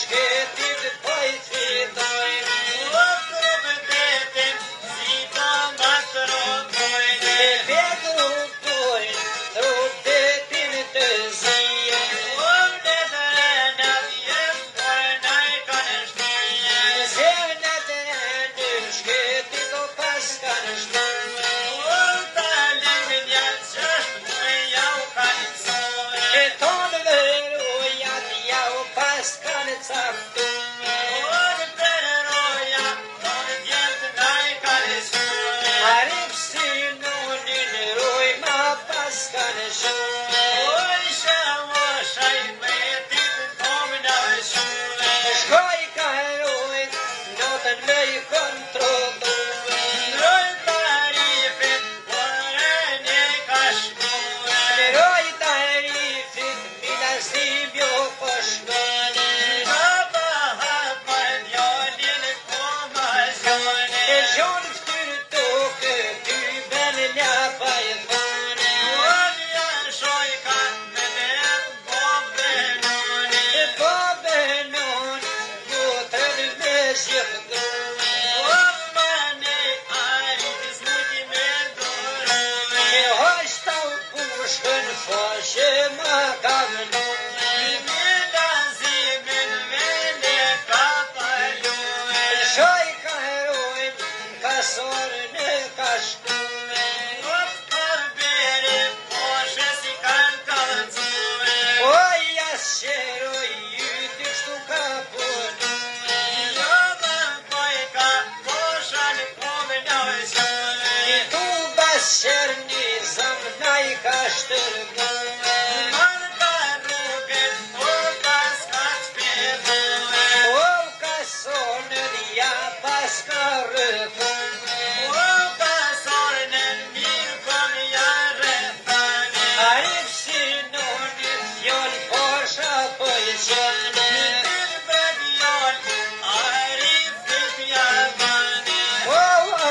shketit po I fitojnë. O trupëtetin, si ta mastrojnë. E vedrupojnë trupëtetin të zije. O vletërenat jem pornaj kanë shtyje. Zemnat e në shketit o pas kanë shtuë. O talim janë 6 muaj jau kanë mësue. E tonë verujat jau pas kanë caktuë. O përroja, tonë djetë naj kanë shue. Arip si nunin ruj ma pas kanë shuë. O shamo shajmetit tomë në shue. Shkoj ka rujt, notën me I kontrolluë. Ndroj tarifit, porën e ka shkue. Ndroj tarifit, milazim jo po shkone. Ka pahat më djallin ko ma zhone. E gjonë ftyrë toke, ty ben ljapa I thone. O janë shojka me dem bobenone. E po benon, jutën me zhjëfdruë. O mane ajdis muti me dorone. E hoshta u pushkën foshe ma ka vënuë. Me lazimin vende ka palue. Shoj ka herojnë, kasorën e ka shkuë. O përbere poshe si kanë kalëcue. O jasheroj, jyti kështu ka punuë. Jo më pojka poshan kome në shkue. I tu basher një zamna I ka shtërguë. Manë ka rrugën, o pas ka shpirtue. O kasonën ja pas ka rëkuë. O pasorën e mirë kom janë rethane. A I psinonit fjol posha po I qënë. Mirë bregjon, arifit javane. O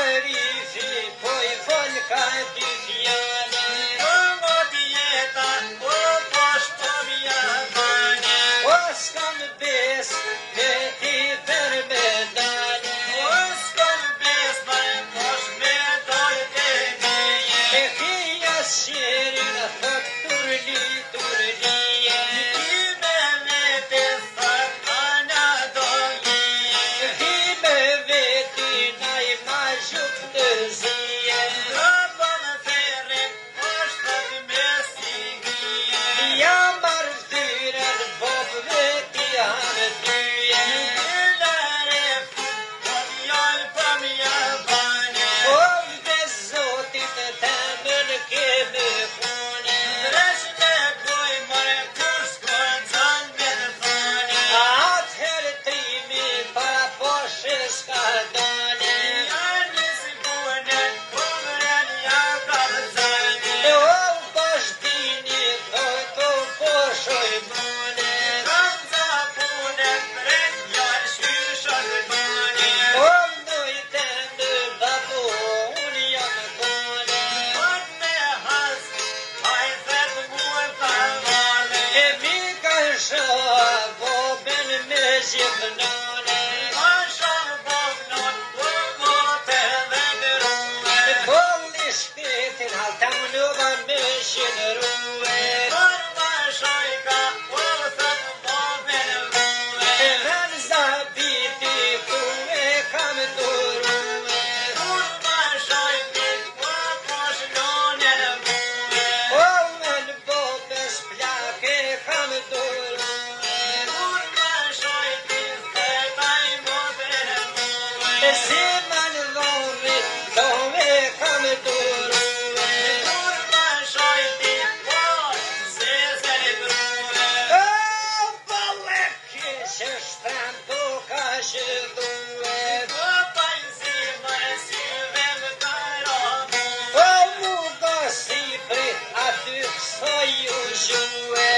arifi po I fol ka dy fjallë. O mot jeta, o poshtom javane. O s'kam bes, me ti për medalë. O s'kom besmar, posh me dojë të nije. E hija shirin thët turlije. Ti me vete thët Anadolije. Hi me veti na I ma zhuk të zije. Robon ferrin, poshtot me sigije. Ja marrë ftyren, bob veti anë tyje. O dhe zotit temën keme pune. Atëherë trimi para poshe s'ka dane. E o poshtini dhojto poshoj mune. O mdoj temë babu unë jam kone. E mi ka shavo ben me zhjevnone. E bolli shpetin halta më nuva me shenruë. E men zabiti ku e kam duruë. O men bobes plake kam duruë. E si man dhomri do me kam duruë. O bolle kishe shtrem tu ka shëdhuë. O mu gosipri aty kësoj u zhuë.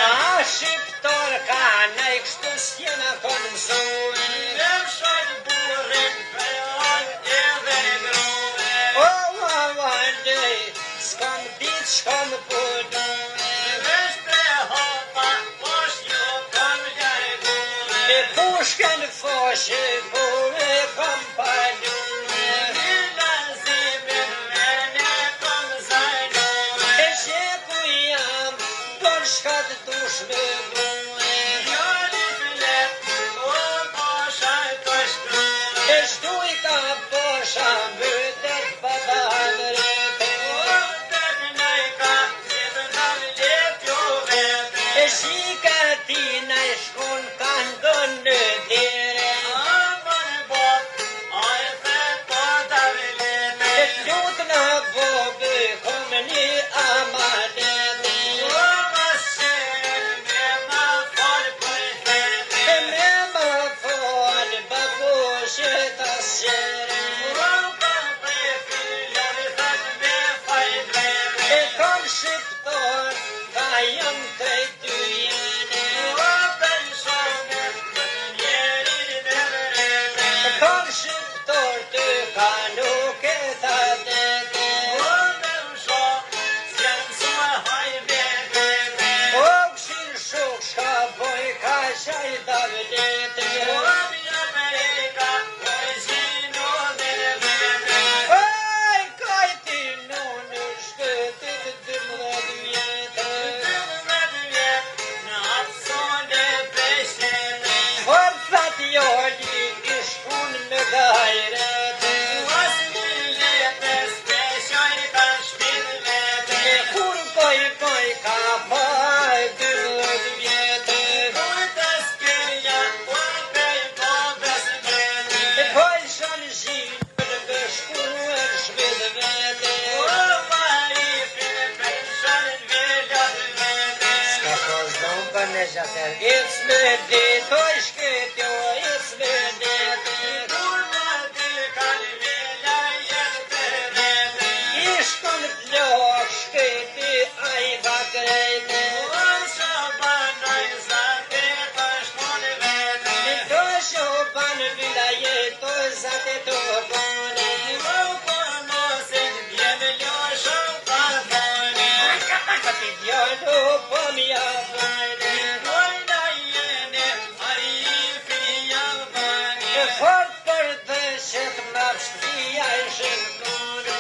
A shqiptor ka në I kështu s'jena kon mësue. O avandej, s'kom dit shkom punue. E pushkën foshe po e kam palu. E sheku jam por shkat dush me bue. E shtuj ka posha mbytet baban rete. E shika tina e shkon kanë dënë në dire. E t'lut në bobë kom një amanete. E me më fol baboshe ta shere. E kom shqiptor ka jam krejt dy jene. E kom shqiptor të ka nuk e ta dete. O këshin shuk shka boj ka qaj davlete. Oj, kajti në shkëtit 12 vjetë. Forcat joli ishkun në gajrete. E kur boj ka baj 12 vjetë. E boj shon zhinë në bëshkuar shpit vete. Ska pozdon për në gjatër. It's me dit, oj shkët jo, it's me dit. Ishkon t'lok shkëti a i vakrejte. Do shoban vilajet o zate të bone. Këti djollu po mja bane. E fort për dëshet ma pështia i shënkone.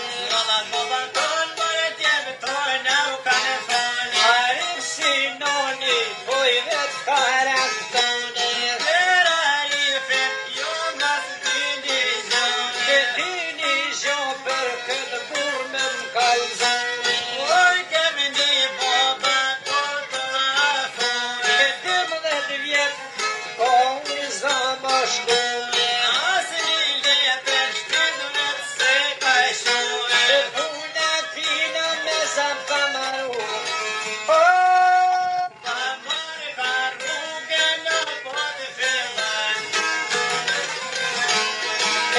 Arif si noni boj vet karaktone. E dini gjo për këtë burë me m'kalzone. E 12 vjet ko unë zama shkune. E puna tina me zam ka maru. O,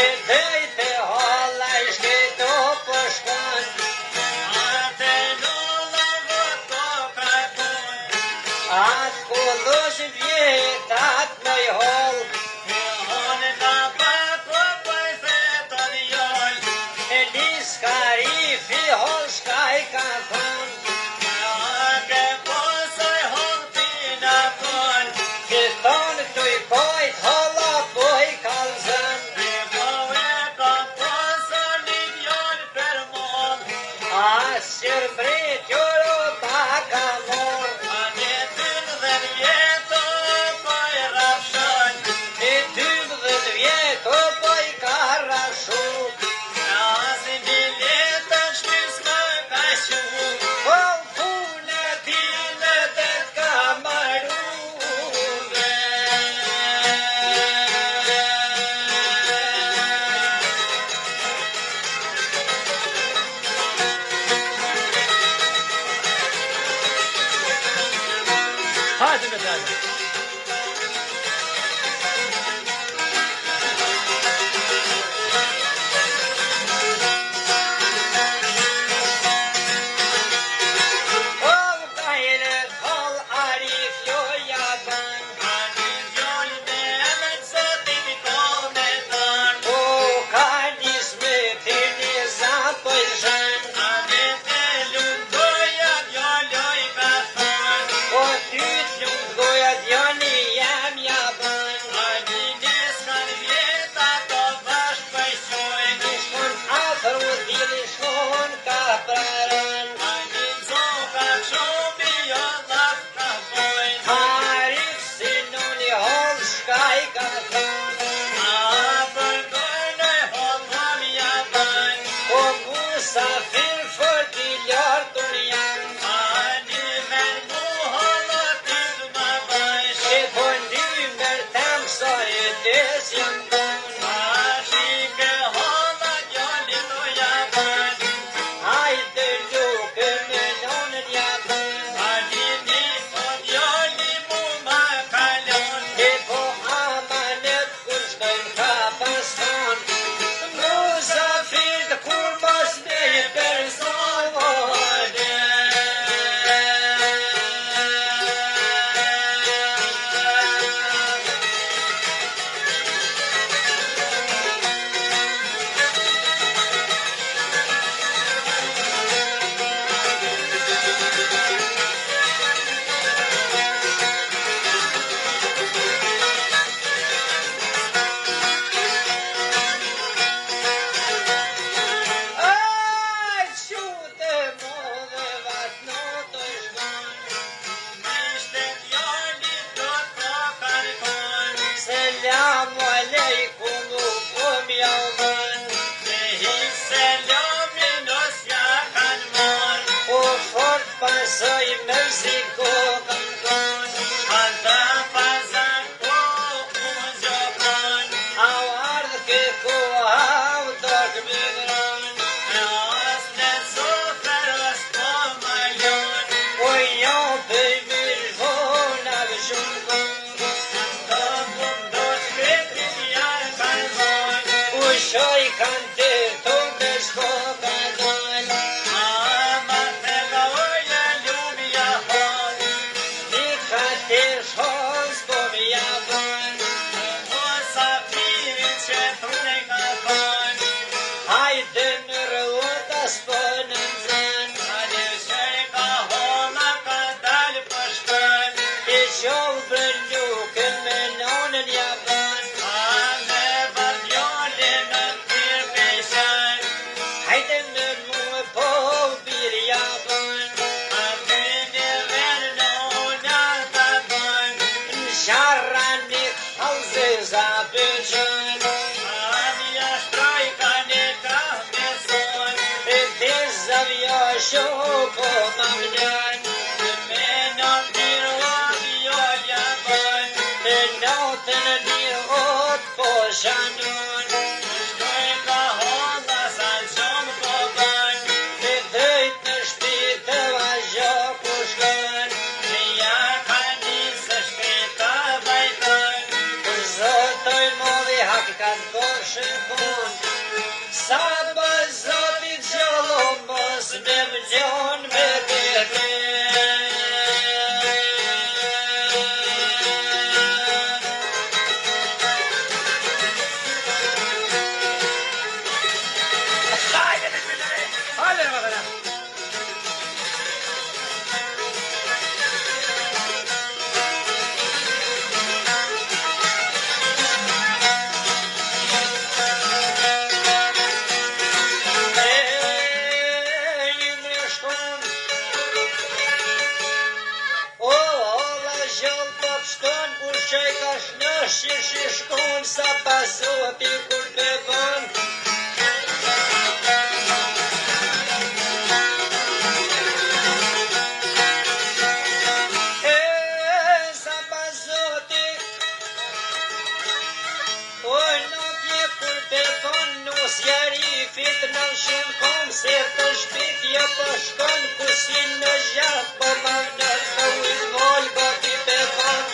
e dhejte halla i shketo po shkan. Atë koloshin vjet, atë në i hall. E lis karifi hall shkaj ka thon. E thonë të i kojt halla po i kalzën. Asër bret joro pa ka mor. E 12 vjet o po i ka rashu. Po pune tine dhe t'ka maru. Hajde me dajme. O gajret hall arif jo jaban. O ka nisme tini zapoj zhan. O ty t'lum goja qollë për lukën me nonën ja bën. Hajde me mua po birë ja bën. Në sharra një halëzë za pëqën. E të zavja shoko ma mlën. E natën një hot po shanun. E dhejt në shpit të vazhjo ku shkën. Zotoj modhi hakikat koshën kun. Sa bëzotit gjallo mos me mlon me bebe. Hajde më dhëna. Shishkon sa pasoti kur të bën. Sa pasoti o në tje kur të bën. Nus jari fit në shumë kom. Se të shpitja po shkon. Kusin në gjatë po ma në të ujtë volë gati të bën.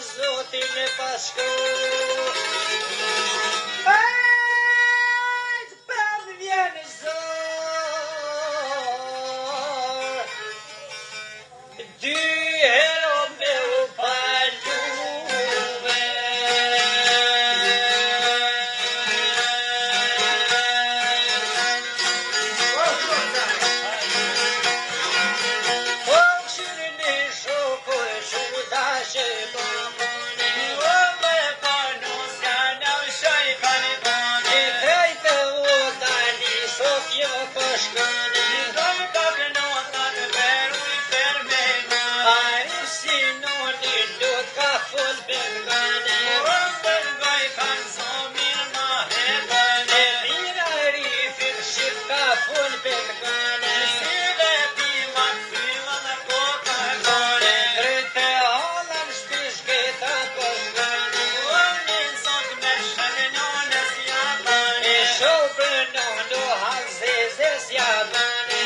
Zotin e pashko Ejt për vjen zor, dy hero me u paluve. Po qyrin e shoko e shudashe babone, e krejtë u dali Sofjo pëshkone, Arif sinoni lut ka fol bengane, e mira Arifin shqip ka fol bengane, krejtë hallan shpish geta pëshkone, e shobrë nono hazeze s'jabane,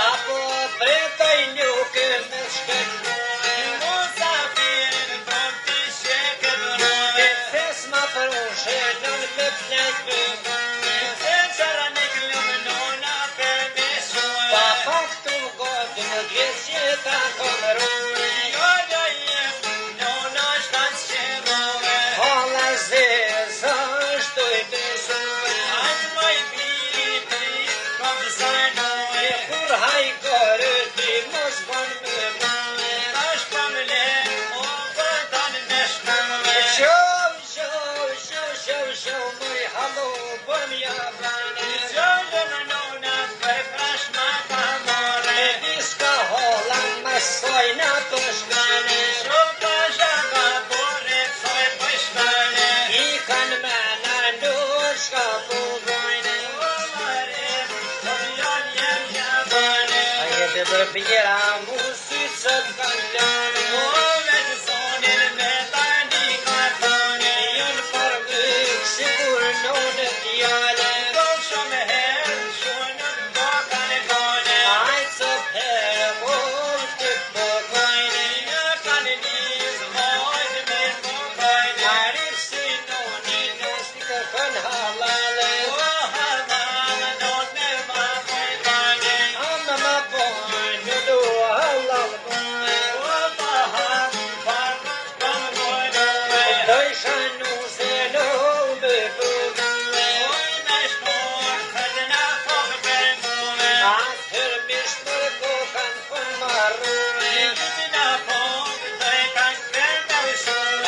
apo pretoj ljuke me shkëtnue, e thes ma prushe nën me plejt bëgane, pa faktu godë në dvjeqje ta komrune, halla zeza është i besue, e kur hajgore ti mos ban me mue, show, mëj hallo bën jabane, e diska hallan masojna pëshkane, i kanë mena ndur shka po bojne, a jetë të bjera mu sy të kanë lane, jënë për mëk si kur nonë djale, ajtë së përë mund të pëgojne, Arif sinoni nësh një kërkën halale, ama ma bojnë në do halal bojnë, doj shanu se në me pëgojne, atër mish për kokan për marrune,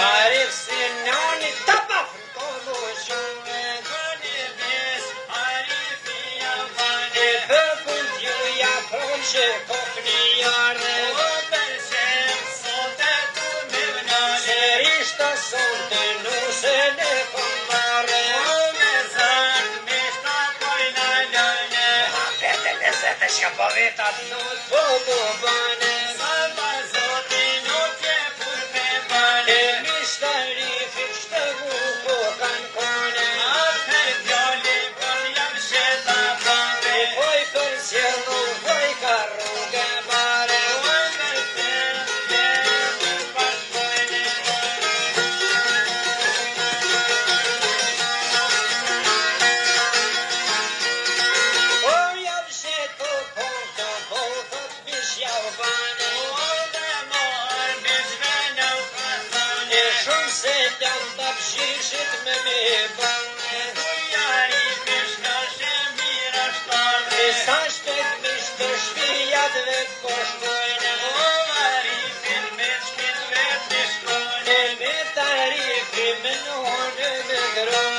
Arif sinoni të pafën kono shume, e pëpun t'juja prom që kopni jare, qërisht të sonte nuse në komare, vete lezete që po vetat not po po bane, e mishtë Arifit shtëgu po kanë kone, e poj për zjellu poj ka rrugë bare, o javë sheto po thot mish javë bane, e shumë se jam të pëshishit me bane, e sa shpet mish të shpijat vet po shkojne, e me të Arifi me nonë me grone,